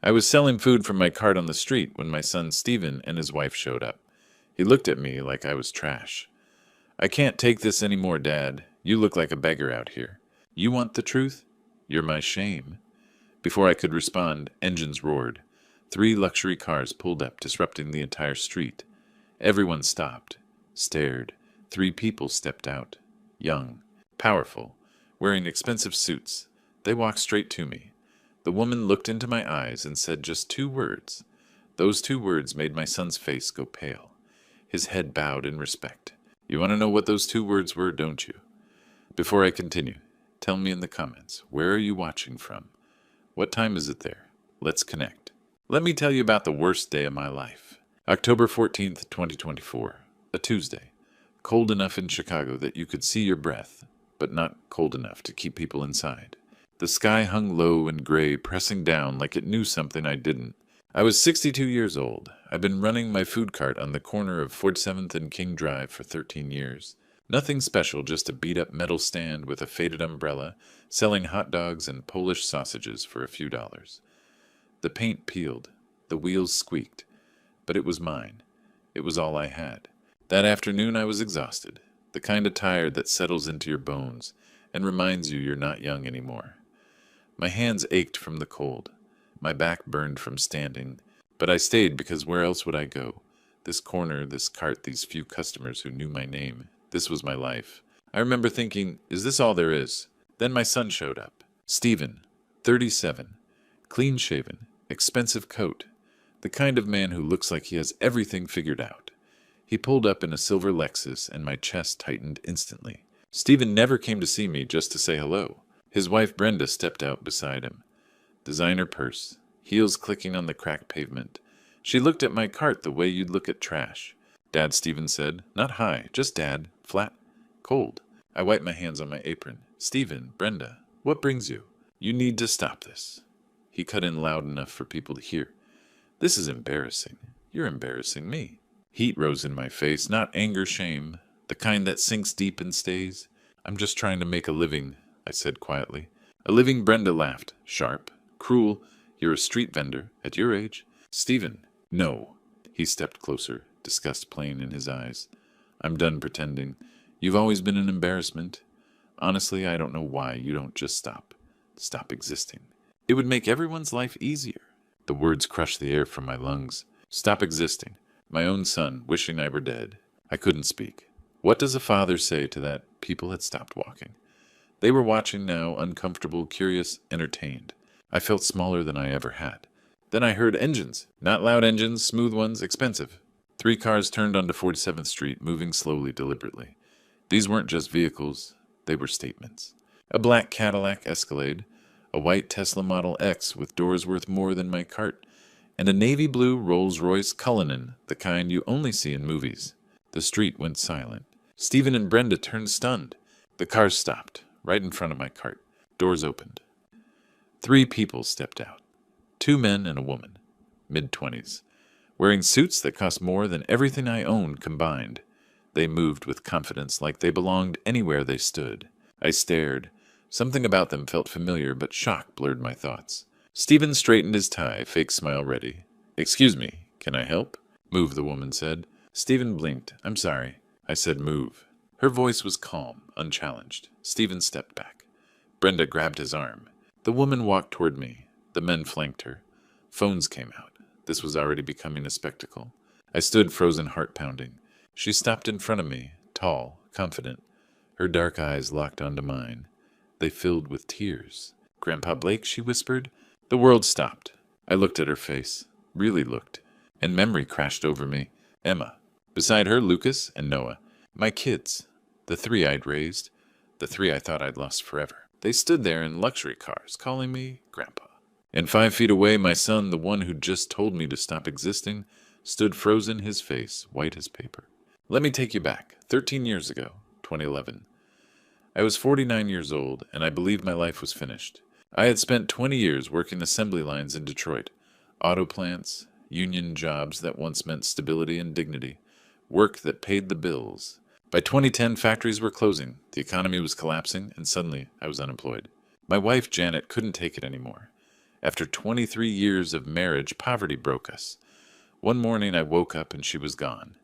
I was selling food from my cart on the street when my son Stephen and his wife showed up. He looked at me like I was trash. "I can't take this anymore, Dad. You look like a beggar out here. You want the truth? You're my shame." Before I could respond, engines roared. 3 luxury cars pulled up, disrupting the entire street. Everyone stopped, stared. 3 people stepped out. Young, powerful, wearing expensive suits. They walked straight to me. The woman looked into my eyes and said just 2 words. Those 2 words made my son's face go pale. His head bowed in respect. You want to know what those 2 words were, don't you? Before I continue, tell me in the comments, where are you watching from? What time is it there? Let's connect. Let me tell you about the worst day of my life. October 14th, 2024, a Tuesday. Cold enough in Chicago that you could see your breath, but not cold enough to keep people inside. The sky hung low and gray, pressing down like it knew something I didn't. I was 62 years old. I've been running my food cart on the corner of 47th and King Drive for 13 years. Nothing special, just a beat-up metal stand with a faded umbrella, selling hot dogs and Polish sausages for a few dollars. The paint peeled. The wheels squeaked. But it was mine. It was all I had. That afternoon I was exhausted, the kind of tired that settles into your bones and reminds you you're not young anymore. My hands ached from the cold. My back burned from standing, but I stayed because where else would I go? This corner, this cart, these few customers who knew my name. This was my life. I remember thinking, is this all there is? Then my son showed up. Stephen, 37, clean-shaven, expensive coat, the kind of man who looks like he has everything figured out. He pulled up in a silver Lexus, and my chest tightened instantly. Stephen never came to see me just to say hello. His wife Brenda stepped out beside him. Designer purse, heels clicking on the cracked pavement. She looked at my cart the way you'd look at trash. "Dad," Stephen said. "Not high, just Dad. Flat. Cold." I wiped my hands on my apron. "Stephen, Brenda, what brings you? You need to stop this." He cut in loud enough for people to hear. "This is embarrassing. You're embarrassing me." Heat rose in my face, not anger, shame, the kind that sinks deep and stays. "I'm just trying to make a living," I said quietly. "A living?" Brenda laughed, sharp, cruel. "You're a street vendor, at your age." "Stephen, no." He stepped closer, disgust plain in his eyes. "I'm done pretending. You've always been an embarrassment. Honestly, I don't know why you don't just stop. Stop existing. It would make everyone's life easier." The words crushed the air from my lungs. Stop existing. My own son, wishing I were dead. I couldn't speak. What does a father say to that? People had stopped walking. They were watching now, uncomfortable, curious, entertained. I felt smaller than I ever had. Then I heard engines. Not loud engines, smooth ones, expensive. 3 cars turned onto 47th Street, moving slowly, deliberately. These weren't just vehicles. They were statements. A black Cadillac Escalade, a white Tesla Model X with doors worth more than my cart, and a navy blue Rolls-Royce Cullinan, the kind you only see in movies. The street went silent. Stephen and Brenda turned stunned. The cars stopped, right in front of my cart. Doors opened. 3 people stepped out. 2 men and a woman, mid-20s, wearing suits that cost more than everything I owned combined. They moved with confidence like they belonged anywhere they stood. I stared. Something about them felt familiar, but shock blurred my thoughts. Stephen straightened his tie, fake smile ready. "Excuse me, can I help?" "Move," the woman said. Stephen blinked. "I'm sorry." I said, "Move." Her voice was calm, unchallenged. Stephen stepped back. Brenda grabbed his arm. The woman walked toward me. The men flanked her. Phones came out. This was already becoming a spectacle. I stood frozen, heart pounding. She stopped in front of me, tall, confident. Her dark eyes locked onto mine. They filled with tears. "Grandpa Blake," she whispered. The world stopped. I looked at her face, really looked, and memory crashed over me. Emma. Beside her, Lucas and Noah. My kids. The 3 I'd raised. The 3 I thought I'd lost forever. They stood there in luxury cars, calling me Grandpa. And 5 feet away, my son, the one who'd just told me to stop existing, stood frozen, his face white as paper. Let me take you back, 13 years ago, 2011. I was 49 years old, and I believed my life was finished. I had spent 20 years working assembly lines in Detroit, auto plants, union jobs that once meant stability and dignity, work that paid the bills. By 2010, factories were closing, the economy was collapsing, and suddenly I was unemployed. My wife, Janet, couldn't take it anymore. After 23 years of marriage, poverty broke us. One morning I woke up and she was gone.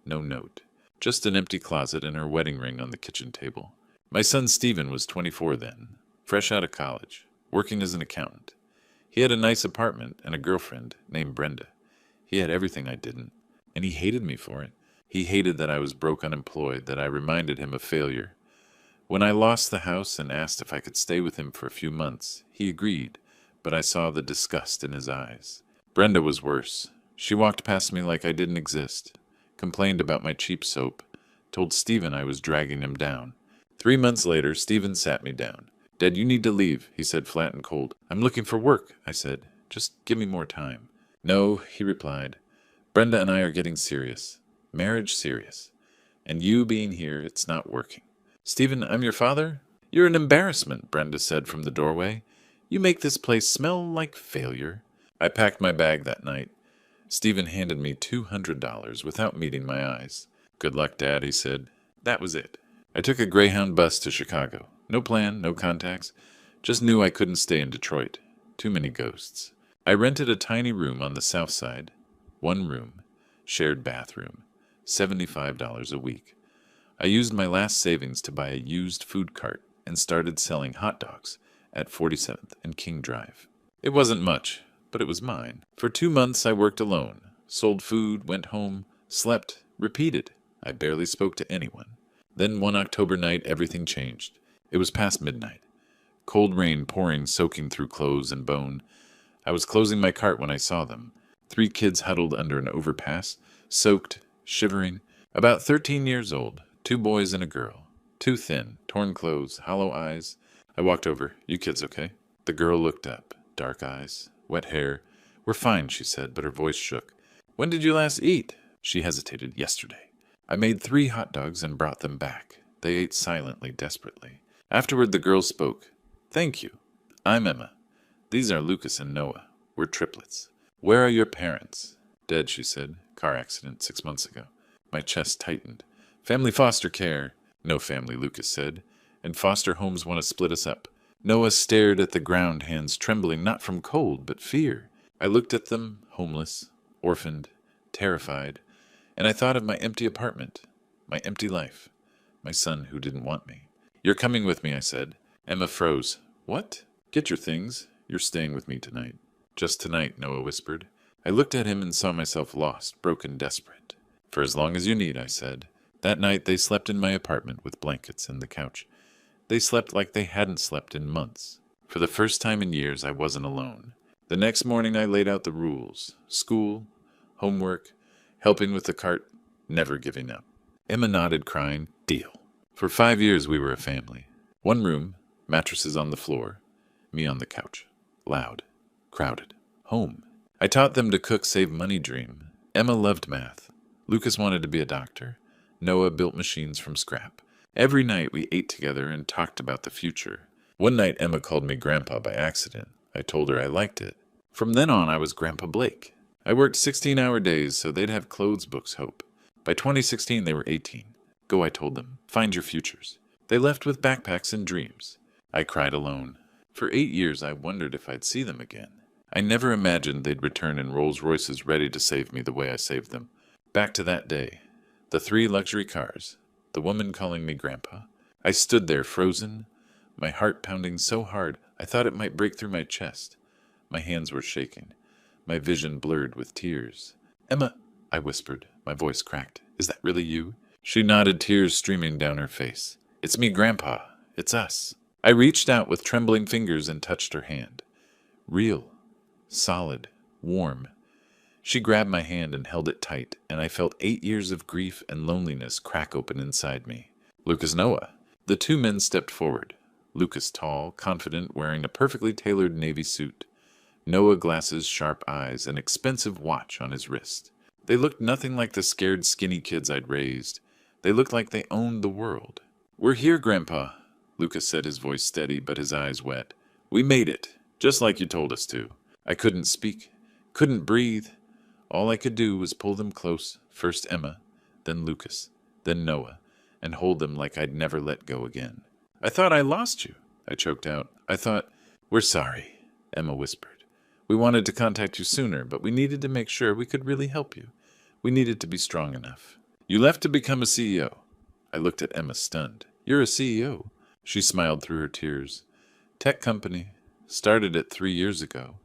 No note. Just an empty closet and her wedding ring on the kitchen table. My son Stephen was 24 then, fresh out of college, working as an accountant. He had a nice apartment and a girlfriend named Brenda. He had everything I didn't, and he hated me for it. He hated that I was broke unemployed, that I reminded him of failure. When I lost the house and asked if I could stay with him for a few months, he agreed, but I saw the disgust in his eyes. Brenda was worse. She walked past me like I didn't exist, complained about my cheap soap, told Stephen I was dragging him down. 3 months later, Stephen sat me down. "Dad, you need to leave," he said flat and cold. "I'm looking for work," I said. "Just give me more time." "No," he replied. "Brenda and I are getting serious. Marriage serious. And you being here, it's not working." "Stephen, I'm your father?" "You're an embarrassment," Brenda said from the doorway. "You make this place smell like failure." I packed my bag that night. Stephen handed me $200 without meeting my eyes. "Good luck, Dad," he said. That was it. I took a Greyhound bus to Chicago. No plan, no contacts. Just knew I couldn't stay in Detroit. Too many ghosts. I rented a tiny room on the south side. 1 room. Shared bathroom. $75 a week. I used my last savings to buy a used food cart and started selling hot dogs at 47th and King Drive. It wasn't much, but it was mine. For 2 months I worked alone. Sold food, went home, slept, repeated. I barely spoke to anyone. Then one October night everything changed. It was past midnight. Cold rain pouring, soaking through clothes and bone. I was closing my cart when I saw them. 3 kids huddled under an overpass, soaked, shivering, about 13 years old, 2 boys and a girl. Too thin, torn clothes, hollow eyes. I walked over. "You kids okay?" The girl looked up. Dark eyes, wet hair. "We're fine," she said, but her voice shook. "When did you last eat?" She hesitated. "Yesterday." I made 3 hot dogs and brought them back. They ate silently, desperately. Afterward, the girl spoke. "Thank you. I'm Emma. These are Lucas and Noah. We're triplets. Where are your parents?" "Dead," she said. "Car accident 6 months ago." My chest tightened. "Family foster care." "No family," Lucas said. "And foster homes want to split us up." Noah stared at the ground, hands trembling, not from cold, but fear. I looked at them, homeless, orphaned, terrified, and I thought of my empty apartment, my empty life, my son who didn't want me. "You're coming with me," I said. Emma froze. "What?" "Get your things. You're staying with me tonight." "Just tonight," Noah whispered. I looked at him and saw myself lost, broken, desperate. "For as long as you need," I said. That night they slept in my apartment with blankets and the couch. They slept like they hadn't slept in months. For the first time in years, I wasn't alone. The next morning I laid out the rules. School, homework, helping with the cart, never giving up. Emma nodded, crying, "Deal." For 5 years we were a family. 1 room, mattresses on the floor, me on the couch. Loud, crowded, home. I taught them to cook, save money, dream. Emma loved math. Lucas wanted to be a doctor. Noah built machines from scrap. Every night we ate together and talked about the future. One night Emma called me Grandpa by accident. I told her I liked it. From then on I was Grandpa Blake. I worked 16-hour days so they'd have clothes books hope. By 2016 they were 18. "Go," I told them. "Find your futures." They left with backpacks and dreams. I cried alone. For 8 years I wondered if I'd see them again. I never imagined they'd return in Rolls Royces ready to save me the way I saved them. Back to that day. The 3 luxury cars. The woman calling me Grandpa. I stood there frozen, my heart pounding so hard I thought it might break through my chest. My hands were shaking, my vision blurred with tears. "Emma," I whispered, my voice cracked. "Is that really you?" She nodded, tears streaming down her face. "It's me, Grandpa. It's us." I reached out with trembling fingers and touched her hand. Real, solid, warm. She grabbed my hand and held it tight, and I felt 8 years of grief and loneliness crack open inside me. "Lucas, Noah." The 2 men stepped forward. Lucas tall, confident, wearing a perfectly tailored navy suit. Noah glasses, sharp eyes, an expensive watch on his wrist. They looked nothing like the scared, skinny kids I'd raised. They looked like they owned the world. "We're here, Grandpa," Lucas said, his voice steady but his eyes wet. "We made it, just like you told us to." I couldn't speak, couldn't breathe. All I could do was pull them close, first Emma, then Lucas, then Noah, and hold them like I'd never let go again. "I thought I lost you," I choked out. "I thought—" "We're sorry," Emma whispered. We wanted to contact you sooner, but we needed to make sure we could really help you. We needed to be strong enough. You left to become a CEO. I looked at Emma stunned. You're a CEO. She smiled through her tears. Tech company. Started it 3 years ago.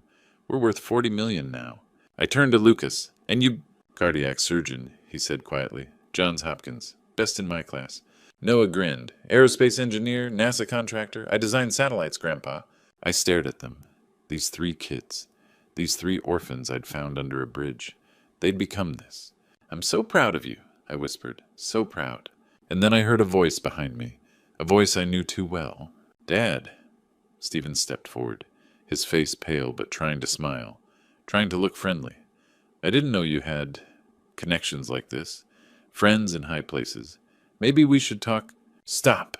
We're worth $40 million now. I turned to Lucas. And you... Cardiac surgeon, he said quietly. Johns Hopkins. Best in my class. Noah grinned. Aerospace engineer, NASA contractor. I designed satellites, Grandpa. I stared at them. These 3 kids. These 3 orphans I'd found under a bridge. They'd become this. I'm so proud of you, I whispered. So proud. And then I heard a voice behind me. A voice I knew too well. Dad. Stephen stepped forward, his face pale but trying to smile, trying to look friendly. I didn't know you had connections like this. Friends in high places. Maybe we should talk. Stop!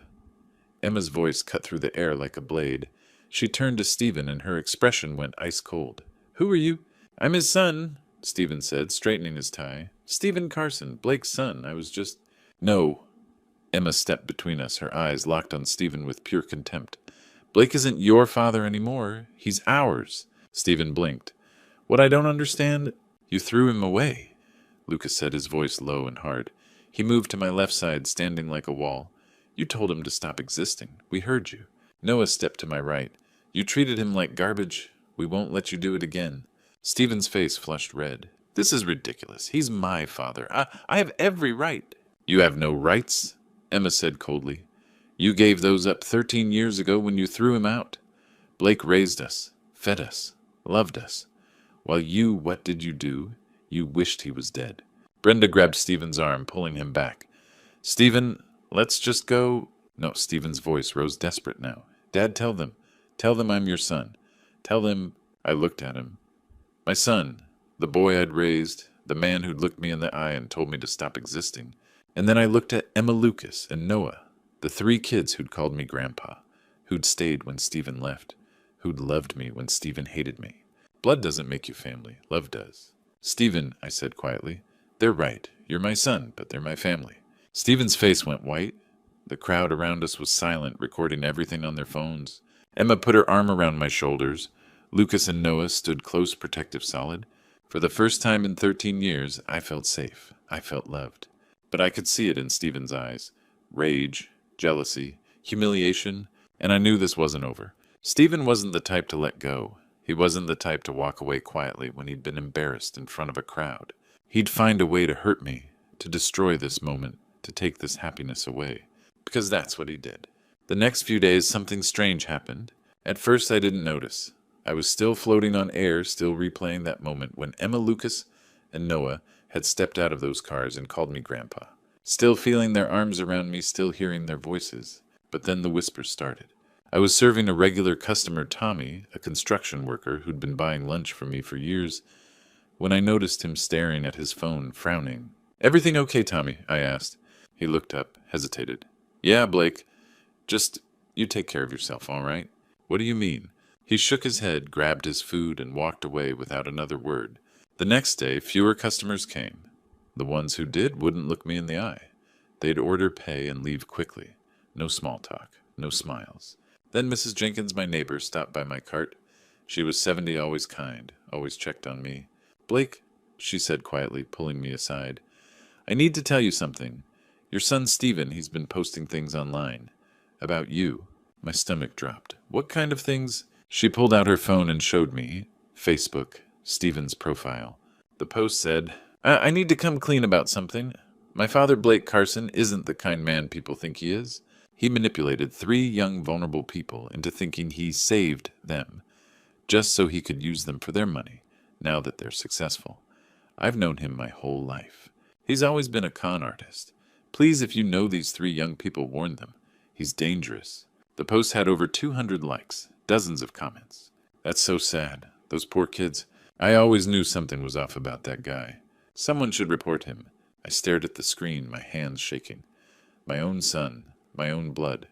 Emma's voice cut through the air like a blade. She turned to Stephen and her expression went ice cold. Who are you? I'm his son, Stephen said, straightening his tie. Stephen Carson, Blake's son. I was just... No. Emma stepped between us, her eyes locked on Stephen with pure contempt. Blake isn't your father anymore. He's ours. Stephen blinked. What I don't understand... You threw him away, Lucas said, his voice low and hard. He moved to my left side, standing like a wall. You told him to stop existing. We heard you. Noah stepped to my right. You treated him like garbage. We won't let you do it again. Stephen's face flushed red. This is ridiculous. He's my father. I have every right. You have no rights, Emma said coldly. You gave those up 13 years ago when you threw him out. Blake raised us, fed us, loved us. While you, what did you do? You wished he was dead. Brenda grabbed Stephen's arm, pulling him back. Stephen, let's just go... No, Stephen's voice rose desperate now. Dad, tell them. Tell them I'm your son. Tell them... I looked at him. My son, the boy I'd raised, the man who'd looked me in the eye and told me to stop existing. And then I looked at Emma Lucas and Noah, the 3 kids who'd called me Grandpa, who'd stayed when Stephen left, who'd loved me when Stephen hated me. Blood doesn't make you family. Love does. Stephen, I said quietly, they're right. You're my son, but they're my family. Stephen's face went white. The crowd around us was silent, recording everything on their phones. Emma put her arm around my shoulders. Lucas and Noah stood close, protective, solid. For the first time in 13 years, I felt safe. I felt loved. But I could see it in Stephen's eyes. Rage, jealousy, humiliation, and I knew this wasn't over. Stephen wasn't the type to let go. He wasn't the type to walk away quietly when he'd been embarrassed in front of a crowd. He'd find a way to hurt me, to destroy this moment, to take this happiness away. Because that's what he did. The next few days, something strange happened. At first, I didn't notice. I was still floating on air, still replaying that moment when Emma Lucas and Noah had stepped out of those cars and called me Grandpa. Still feeling their arms around me, still hearing their voices. But then the whispers started. I was serving a regular customer, Tommy, a construction worker who'd been buying lunch from me for years, when I noticed him staring at his phone, frowning. Everything okay, Tommy? I asked. He looked up, hesitated. Yeah, Blake. Just, you take care of yourself, all right? What do you mean? He shook his head, grabbed his food, and walked away without another word. The next day, fewer customers came. The ones who did wouldn't look me in the eye. They'd order, pay, and leave quickly. No small talk, no smiles. Then Mrs. Jenkins, my neighbor, stopped by my cart. She was 70, always kind, always checked on me. Blake, she said quietly, pulling me aside, I need to tell you something. Your son Stephen, he's been posting things online. About you. My stomach dropped. What kind of things? She pulled out her phone and showed me. Facebook, Stephen's profile. The post said, I need to come clean about something. My father, Blake Carson, isn't the kind man people think he is. He manipulated 3 young, vulnerable people into thinking he saved them, just so he could use them for their money, now that they're successful. I've known him my whole life. He's always been a con artist. Please, if you know these 3 young people, warn them. He's dangerous. The post had over 200 likes, dozens of comments. That's so sad. Those poor kids. I always knew something was off about that guy. Someone should report him. I stared at the screen, my hands shaking. My own son, my own blood,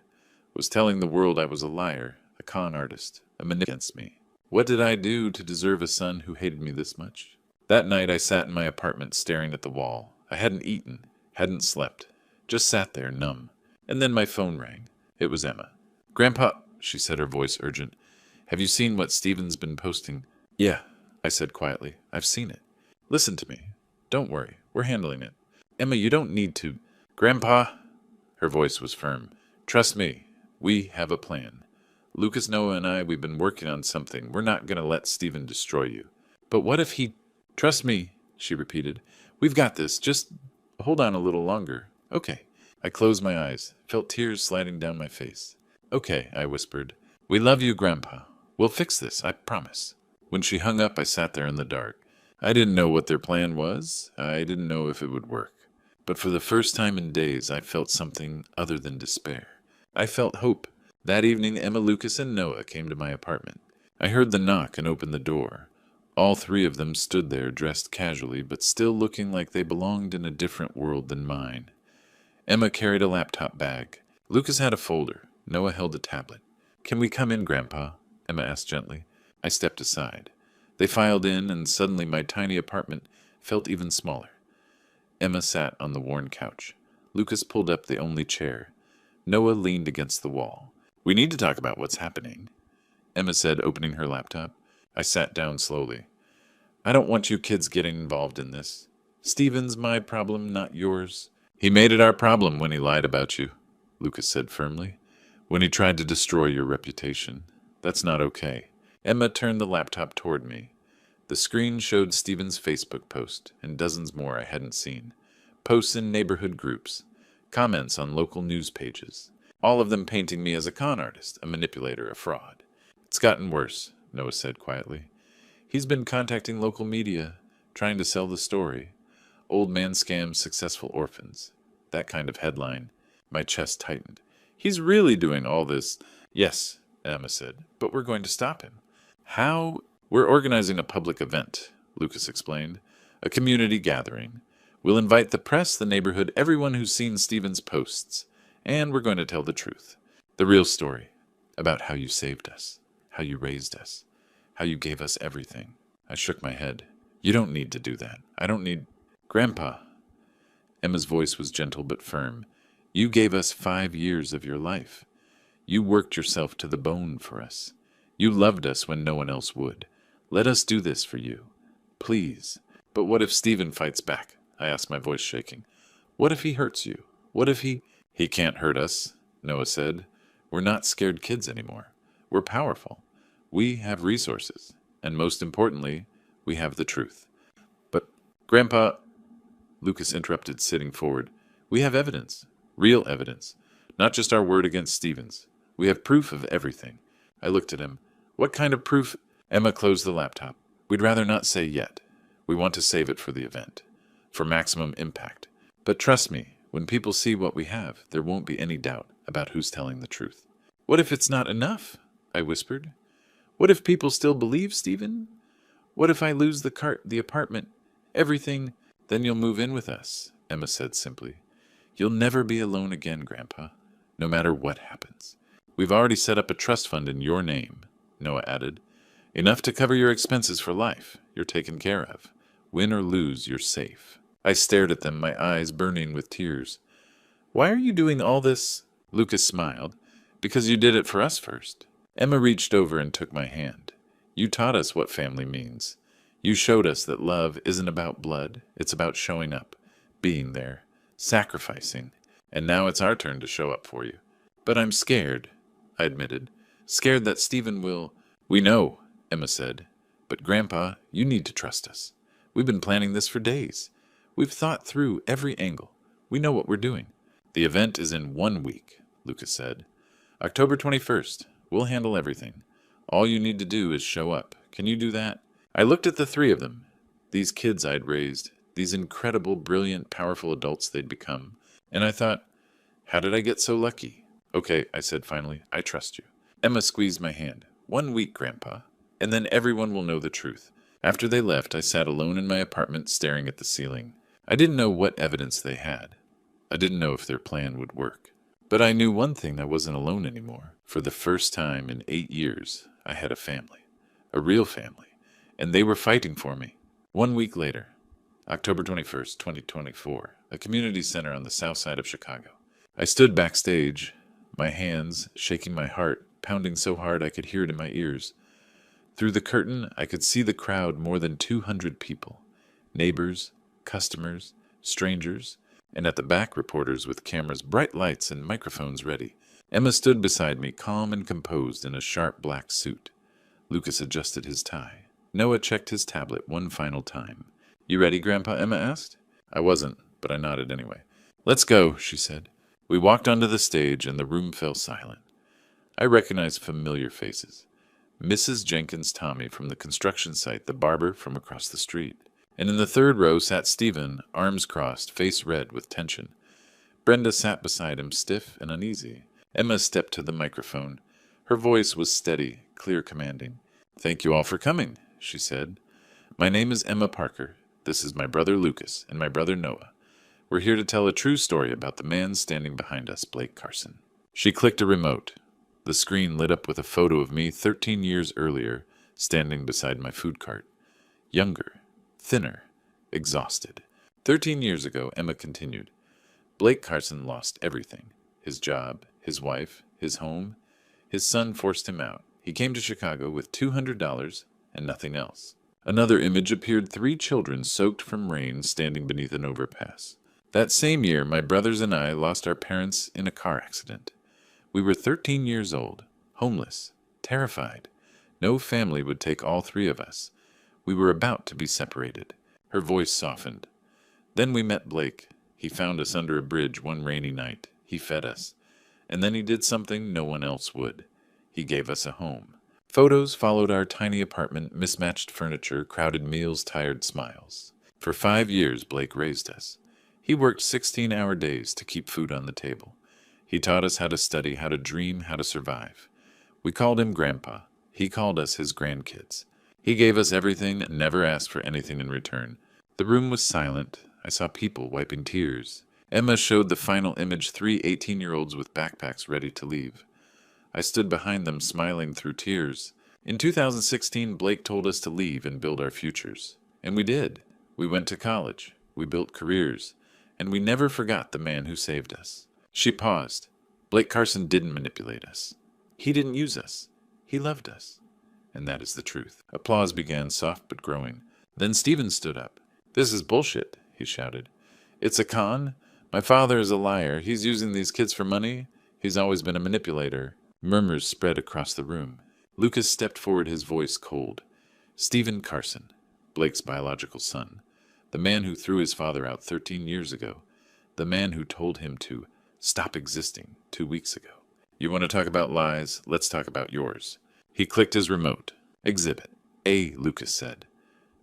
was telling the world I was a liar, a con artist, a manipulator against me. What did I do to deserve a son who hated me this much? That night I sat in my apartment staring at the wall. I hadn't eaten, hadn't slept, just sat there numb. And then my phone rang. It was Emma. Grandpa, she said, her voice urgent, have you seen what Stephen's been posting? Yeah, I said quietly. I've seen it. Listen to me. Don't worry. We're handling it. Emma, you don't need to. Grandpa, her voice was firm. Trust me. We have a plan. Lucas, Noah, and we've been working on something. We're not going to let Stephen destroy you. But what if he... Trust me, she repeated. We've got this. Just hold on a little longer. Okay. I closed my eyes, felt tears sliding down my face. Okay, I whispered. We love you, Grandpa. We'll fix this, I promise. When she hung up, I sat there in the dark. I didn't know what their plan was. I didn't know if it would work. But for the first time in days, I felt something other than despair. I felt hope. That evening, Emma, Lucas, and Noah came to my apartment. I heard the knock and opened the door. All three of them stood there, dressed casually, but still looking like they belonged in a different world than mine. Emma carried a laptop bag. Lucas had a folder. Noah held a tablet. Can we come in, Grandpa? Emma asked gently. I stepped aside. They filed in, and suddenly my tiny apartment felt even smaller. Emma sat on the worn couch. Lucas pulled up the only chair. Noah leaned against the wall. We need to talk about what's happening, Emma said, opening her laptop. I sat down slowly. I don't want you kids getting involved in this. Stephen's my problem, not yours. He made it our problem when he lied about you, Lucas said firmly. When he tried to destroy your reputation. That's not okay. Emma turned the laptop toward me. The screen showed Stephen's Facebook post and dozens more I hadn't seen. Posts in neighborhood groups. Comments on local news pages. All of them painting me as a con artist, a manipulator, a fraud. It's gotten worse, Noah said quietly. He's been contacting local media, trying to sell the story. Old man scams successful orphans. That kind of headline. My chest tightened. He's really doing all this. Yes, Emma said, but we're going to stop him. How? We're organizing a public event, Lucas explained. A community gathering. We'll invite the press, the neighborhood, everyone who's seen Stephen's posts. And we're going to tell the truth. The real story. About how you saved us. How you raised us. How you gave us everything. I shook my head. You don't need to do that. I don't need... Grandpa. Emma's voice was gentle but firm. You gave us 5 years of your life. You worked yourself to the bone for us. You loved us when no one else would. Let us do this for you. Please. But what if Stephen fights back? I asked, my voice shaking. What if he hurts you? What if he... He can't hurt us, Noah said. We're not scared kids anymore. We're powerful. We have resources. And most importantly, we have the truth. But, Grandpa... Lucas interrupted, sitting forward. We have evidence. Real evidence. Not just our word against Stephen's. We have proof of everything. I looked at him. What kind of proof? Emma closed the laptop. We'd rather not say yet. We want to save it for the event. For maximum impact. But trust me, when people see what we have, there won't be any doubt about who's telling the truth. What if it's not enough? I whispered. What if people still believe Stephen? What if I lose the cart, the apartment, everything? Then you'll move in with us, Emma said simply. You'll never be alone again, Grandpa, no matter what happens. We've already set up a trust fund in your name, Noah added. Enough to cover your expenses for life. You're taken care of. Win or lose, you're safe. I stared at them, my eyes burning with tears. Why are you doing all this? Lucas smiled. Because you did it for us first. Emma reached over and took my hand. You taught us what family means. You showed us that love isn't about blood. It's about showing up, being there, sacrificing. And now it's our turn to show up for you. But I'm scared, I admitted. Scared that Stephen will... We know, Emma said. But Grandpa, you need to trust us. We've been planning this for days. We've thought through every angle. We know what we're doing. The event is in 1 week, Lucas said. October 21st. We'll handle everything. All you need to do is show up. Can you do that? I looked at the three of them. These kids I'd raised. These incredible, brilliant, powerful adults they'd become. And I thought, how did I get so lucky? Okay, I said finally. I trust you. Emma squeezed my hand. 1 week, Grandpa. And then everyone will know the truth. After they left, I sat alone in my apartment staring at the ceiling. I didn't know what evidence they had. I didn't know if their plan would work. But I knew one thing, I wasn't alone anymore. For the first time in 8 years, I had a family. A real family. And they were fighting for me. 1 week later, October 21st, 2024, a community center on the south side of Chicago. I stood backstage, my hands shaking, my heart pounding so hard I could hear it in my ears. Through the curtain, I could see the crowd, more than 200 people. Neighbors, customers, strangers, and at the back, reporters with cameras, bright lights, and microphones ready. Emma stood beside me, calm and composed in a sharp black suit. Lucas adjusted his tie. Noah checked his tablet one final time. "You ready, Grandpa?" Emma asked. I wasn't, but I nodded anyway. "Let's go," she said. We walked onto the stage, and the room fell silent. I recognized familiar faces. Mrs. Jenkins Tommy from the construction site, the barber from across the street. And in the third row sat Stephen, arms crossed, face red with tension. Brenda sat beside him, stiff and uneasy. Emma stepped to the microphone. Her voice was steady, clear, commanding. "Thank you all for coming," she said. "My name is Emma Parker. This is my brother Lucas and my brother Noah. We're here to tell a true story about the man standing behind us, Blake Carson." She clicked a remote. The screen lit up with a photo of me 13 years earlier, standing beside my food cart. Younger, thinner, exhausted. 13 years ago, Emma continued, Blake Carson lost everything. His job, his wife, his home. His son forced him out. He came to Chicago with $200 and nothing else. Another image appeared, 3 children soaked from rain standing beneath an overpass. That same year, my brothers and I lost our parents in a car accident. We were 13 years old, homeless, terrified. No family would take all 3 of us. We were about to be separated. Her voice softened. Then we met Blake. He found us under a bridge one rainy night. He fed us. And then he did something no one else would. He gave us a home. Photos followed our tiny apartment, mismatched furniture, crowded meals, tired smiles. For 5 years, Blake raised us. He worked 16-hour days to keep food on the table. He taught us how to study, how to dream, how to survive. We called him Grandpa. He called us his grandkids. He gave us everything and never asked for anything in return. The room was silent. I saw people wiping tears. Emma showed the final image, 3 18-year-olds with backpacks ready to leave. I stood behind them, smiling through tears. In 2016, Blake told us to leave and build our futures. And we did. We went to college. We built careers. And we never forgot the man who saved us. She paused. Blake Carson didn't manipulate us. He didn't use us. He loved us. And that is the truth. Applause began, soft but growing. Then Stephen stood up. "This is bullshit," he shouted. "It's a con. My father is a liar. He's using these kids for money. He's always been a manipulator." Murmurs spread across the room. Lucas stepped forward, his voice cold. "Stephen Carson, Blake's biological son. The man who threw his father out 13 years ago. The man who told him to stop existing 2 weeks ago. You want to talk about lies? Let's talk about yours." He clicked his remote. "Exhibit A," Lucas said.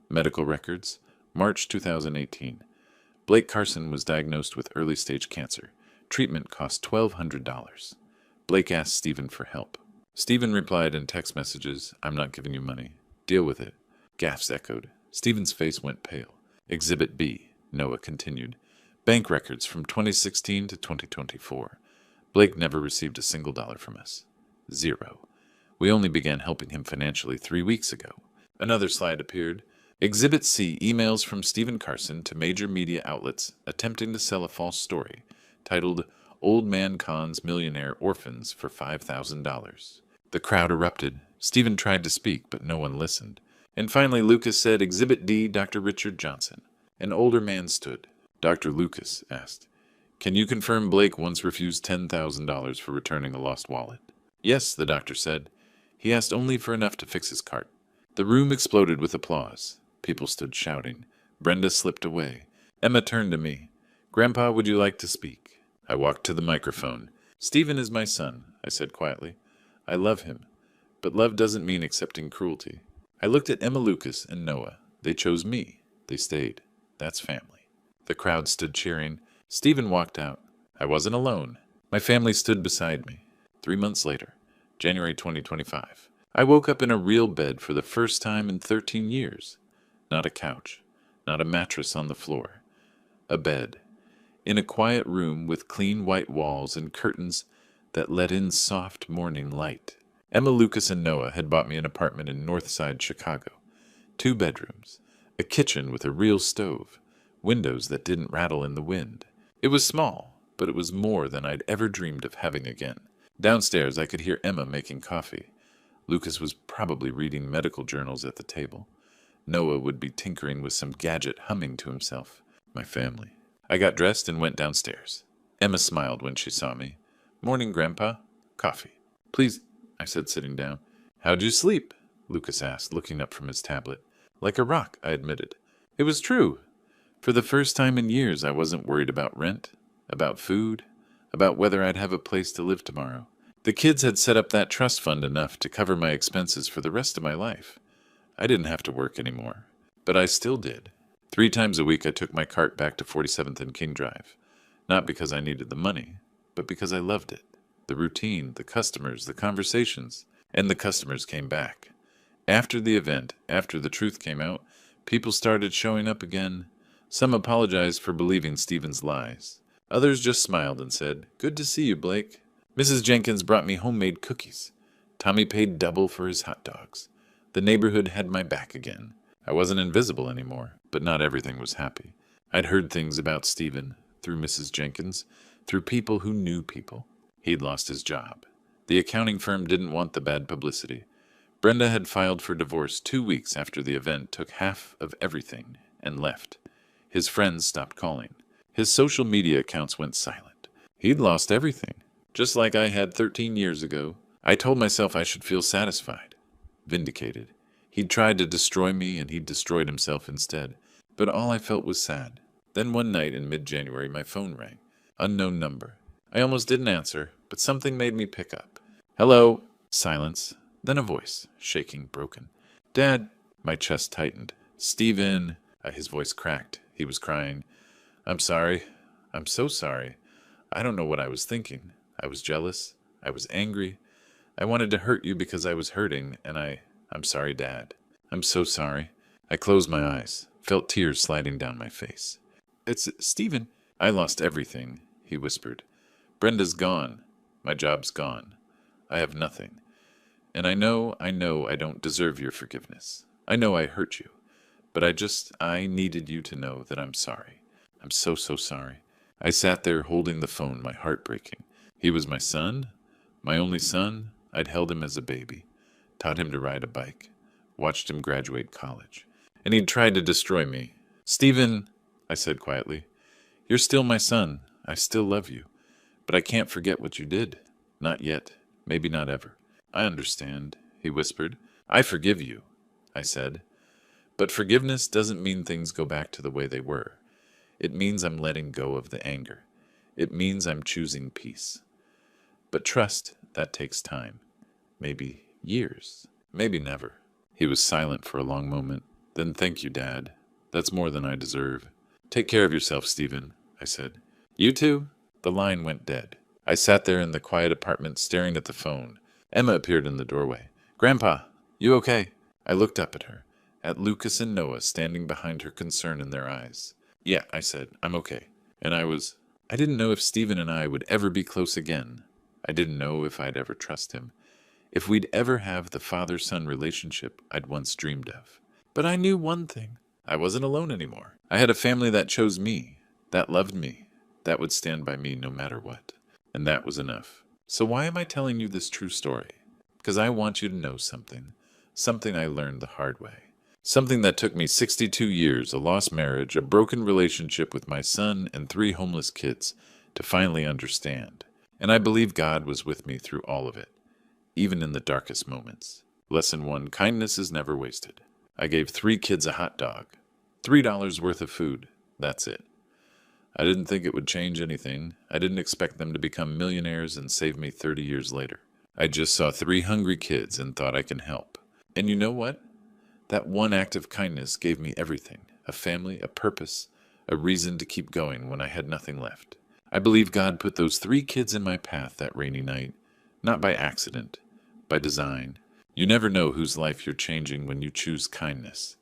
Medical records, March 2018. Blake Carson was diagnosed with early-stage cancer. Treatment cost $1,200. Blake asked Stephen for help. Stephen replied in text messages, "I'm not giving you money. Deal with it." Gaffes echoed. Stephen's face went pale. Exhibit B, Noah continued. Bank records from 2016 to 2024. Blake never received a single dollar from us. 0. We only began helping him financially 3 weeks ago. Another slide appeared. Exhibit C, emails from Stephen Carson to major media outlets attempting to sell a false story titled "Old Man Cons Millionaire Orphans for $5,000. The crowd erupted. Stephen tried to speak, but no one listened. And finally Lucas said, "Exhibit D, Dr. Richard Johnson." An older man stood. Dr. Lucas asked, "Can you confirm Blake once refused $10,000 for returning a lost wallet?" "Yes," the doctor said. "He asked only for enough to fix his cart." The room exploded with applause. People stood shouting. Brenda slipped away. Emma turned to me. "Grandpa, would you like to speak?" I walked to the microphone. "Stephen is my son," I said quietly. "I love him. But love doesn't mean accepting cruelty." I looked at Emma, Lucas, and Noah. They chose me. They stayed. That's family. The crowd stood cheering. Stephen walked out. I wasn't alone. My family stood beside me. 3 months later, January 2025, I woke up in a real bed for the first time in 13 years. Not a couch, not a mattress on the floor. A bed. In a quiet room with clean white walls and curtains that let in soft morning light. Emma, Lucas, and Noah had bought me an apartment in North Side Chicago. 2 bedrooms. A kitchen with a real stove. Windows that didn't rattle in the wind. It was small, but it was more than I'd ever dreamed of having again. Downstairs, I could hear Emma making coffee. Lucas was probably reading medical journals at the table. Noah would be tinkering with some gadget, humming to himself. My family. I got dressed and went downstairs. Emma smiled when she saw me. Morning, Grandpa. Coffee. Please, I said, sitting down. How'd you sleep? Lucas asked, looking up from his tablet. Like a rock, I admitted. It was true. For the first time in years, I wasn't worried about rent, about food, about whether I'd have a place to live tomorrow. The kids had set up that trust fund enough to cover my expenses for the rest of my life. I didn't have to work anymore, but I still did. 3 times a week I took my cart back to 47th and King Drive. Not because I needed the money, but because I loved it. The routine, the customers, the conversations, and the customers came back. After the event, after the truth came out, people started showing up again. Some apologized for believing Stephen's lies. Others just smiled and said, "Good to see you, Blake." Mrs. Jenkins brought me homemade cookies. Tommy paid double for his hot dogs. The neighborhood had my back again. I wasn't invisible anymore, but not everything was happy. I'd heard things about Stephen, through Mrs. Jenkins, through people who knew people. He'd lost his job. The accounting firm didn't want the bad publicity. Brenda had filed for divorce 2 weeks after the event, took half of everything, and left. His friends stopped calling. His social media accounts went silent. He'd lost everything, just like I had 13 years ago. I told myself I should feel satisfied, vindicated. He'd tried to destroy me, and he'd destroyed himself instead. But all I felt was sad. Then one night in mid-January, my phone rang. Unknown number. I almost didn't answer, but something made me pick up. Hello. Silence. Then a voice, shaking, broken. Dad. My chest tightened. Stephen. His voice cracked. He was crying. I'm sorry. I'm so sorry. I don't know what I was thinking. I was jealous. I was angry. I wanted to hurt you because I was hurting, and I'm sorry, Dad. I'm so sorry. I closed my eyes, felt tears sliding down my face. It's Stephen. I lost everything, he whispered. Brenda's gone. My job's gone. I have nothing. And I know I don't deserve your forgiveness. I know I hurt you. But I needed you to know that I'm sorry. I'm so sorry. I sat there holding the phone, my heart breaking. He was my son, my only son. I'd held him as a baby, taught him to ride a bike, watched him graduate college. And he'd tried to destroy me. Stephen, I said quietly, you're still my son. I still love you. But I can't forget what you did. Not yet. Maybe not ever. I understand, he whispered. I forgive you, I said. But forgiveness doesn't mean things go back to the way they were. It means I'm letting go of the anger. It means I'm choosing peace. But trust, that takes time. Maybe years. Maybe never. He was silent for a long moment. Then thank you, Dad. That's more than I deserve. Take care of yourself, Stephen, I said. You too? The line went dead. I sat there in the quiet apartment staring at the phone. Emma appeared in the doorway. Grandpa, you okay? I looked up at her, at Lucas and Noah standing behind her, concern in their eyes. Yeah, I said, I'm okay. And I didn't know if Stephen and I would ever be close again. I didn't know if I'd ever trust him, if we'd ever have the father-son relationship I'd once dreamed of. But I knew one thing. I wasn't alone anymore. I had a family that chose me, that loved me, that would stand by me no matter what. And that was enough. So why am I telling you this true story? Because I want you to know something I learned the hard way. Something that took me 62 years, a lost marriage, a broken relationship with my son and 3 homeless kids, to finally understand. And I believe God was with me through all of it, even in the darkest moments. Lesson 1, kindness is never wasted. I gave 3 kids a hot dog, $3 worth of food. That's it. I didn't think it would change anything. I didn't expect them to become millionaires and save me 30 years later. I just saw 3 hungry kids and thought I can help. And you know what? That one act of kindness gave me everything, a family, a purpose, a reason to keep going when I had nothing left. I believe God put those 3 kids in my path that rainy night, not by accident, by design. You never know whose life you're changing when you choose kindness.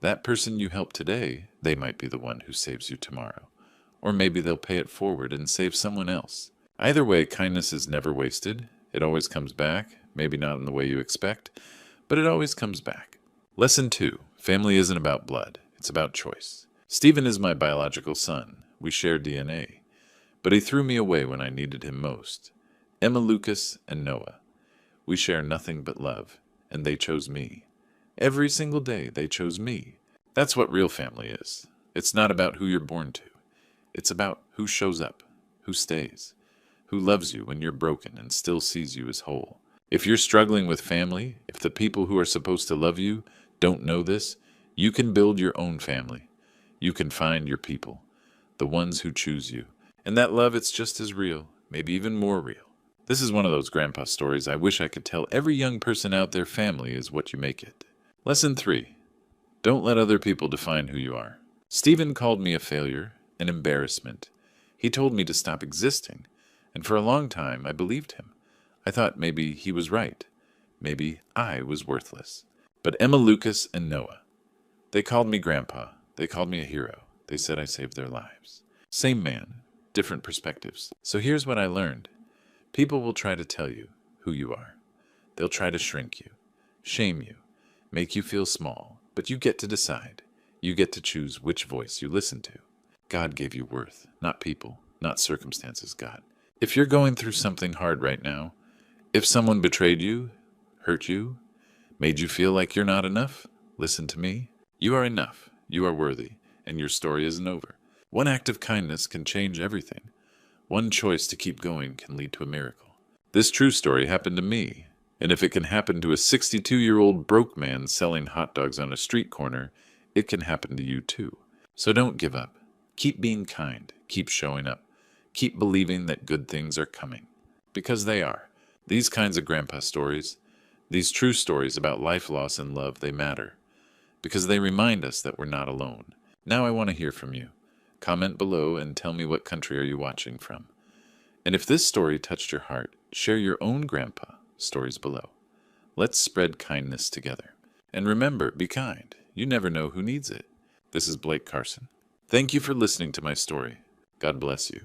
That person you help today, they might be the one who saves you tomorrow. Or maybe they'll pay it forward and save someone else. Either way, kindness is never wasted. It always comes back, maybe not in the way you expect, but it always comes back. Lesson 2, family isn't about blood, it's about choice. Stephen is my biological son. We share DNA. But he threw me away when I needed him most. Emma, Lucas, and Noah. We share nothing but love. and they chose me. Every single day they chose me. That's what real family is. It's not about who you're born to. It's about who shows up, who stays, who loves you when you're broken and still sees you as whole. If you're struggling with family, if the people who are supposed to love you don't know this, you can build your own family. You can find your people, the ones who choose you. And that love, it's just as real, maybe even more real. This is one of those grandpa stories I wish I could tell every young person out there. Family is what you make it. Lesson 3. Don't let other people define who you are. Stephen called me a failure, an embarrassment. He told me to stop existing, and for a long time I believed him. I thought maybe he was right. Maybe I was worthless. But Emma, Lucas, and Noah, they called me grandpa. They called me a hero. They said I saved their lives. Same man, different perspectives. So here's what I learned. People will try to tell you who you are. They'll try to shrink you, shame you, make you feel small, but you get to decide. You get to choose which voice you listen to. God gave you worth, not people, not circumstances, God. If you're going through something hard right now, if someone betrayed you, hurt you, made you feel like you're not enough, listen to me. You are enough, you are worthy, and your story isn't over. One act of kindness can change everything. One choice to keep going can lead to a miracle. This true story happened to me, and if it can happen to a 62-year-old broke man selling hot dogs on a street corner, it can happen to you too. So don't give up. Keep being kind. Keep showing up. Keep believing that good things are coming. Because they are. These kinds of grandpa stories, these true stories about life loss and love, they matter. Because they remind us that we're not alone. Now I want to hear from you. Comment below and tell me what country are you watching from. And if this story touched your heart, share your own grandpa stories below. Let's spread kindness together. And remember, be kind. You never know who needs it. This is Blake Carson. Thank you for listening to my story. God bless you.